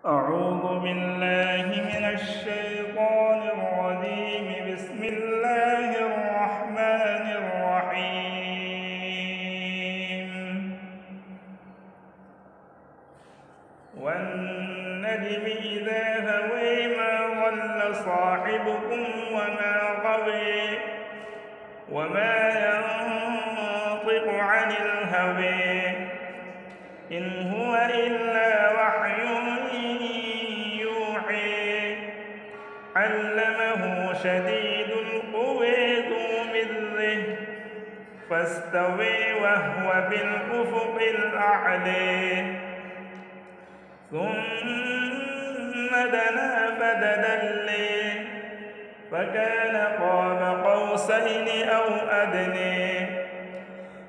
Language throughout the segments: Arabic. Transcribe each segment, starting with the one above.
أعوذ بالله من الشيطان الرجيم. بسم الله الرحمن الرحيم. والنجم إذا هوي ما ضل صاحبكم وما غوي وما ينطق عن الهوى إن هو إلا وحي يوحي علمه شديد القوى ذو مرة فاستوى وهو بالأفق الأعلى ثم دنا فتدلي فكان قاب قوسين أو أدنى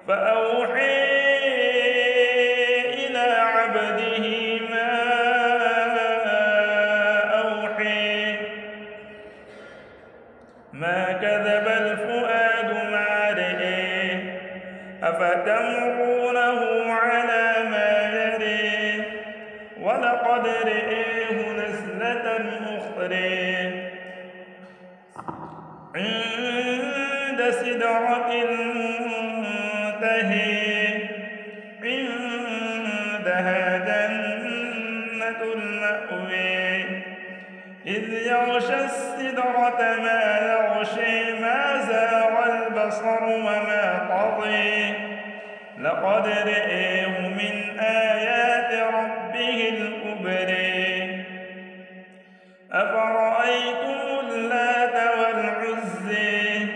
فأوحي إلى عبده ما أوحي ما كذب الفؤاد ما رئي أفتمرونه على ما يري ولقد رئيه نزلة أخرى عند سدرة المنتهى عندها جنة المأوى إذ يغشى السدرة ما يغشي ما زاغ البصر وما طغى لقد رئيه من آيات ربه الكبرى أفرأيتم اللات والعزى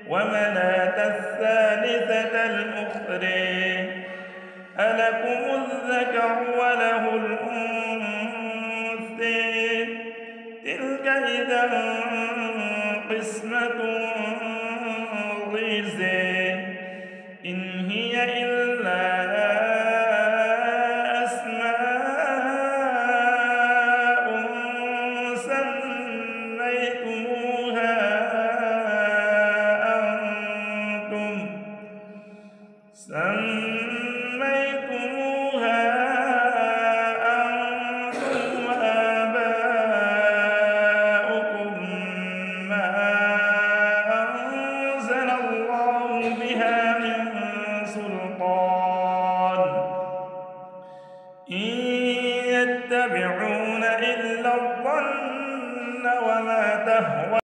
ومناة الثالثة الأخرى ألكم الذكر وله الأنثى تلك إذا قسمة ضيزى إن هي إلا أسماء سميتموها أنتم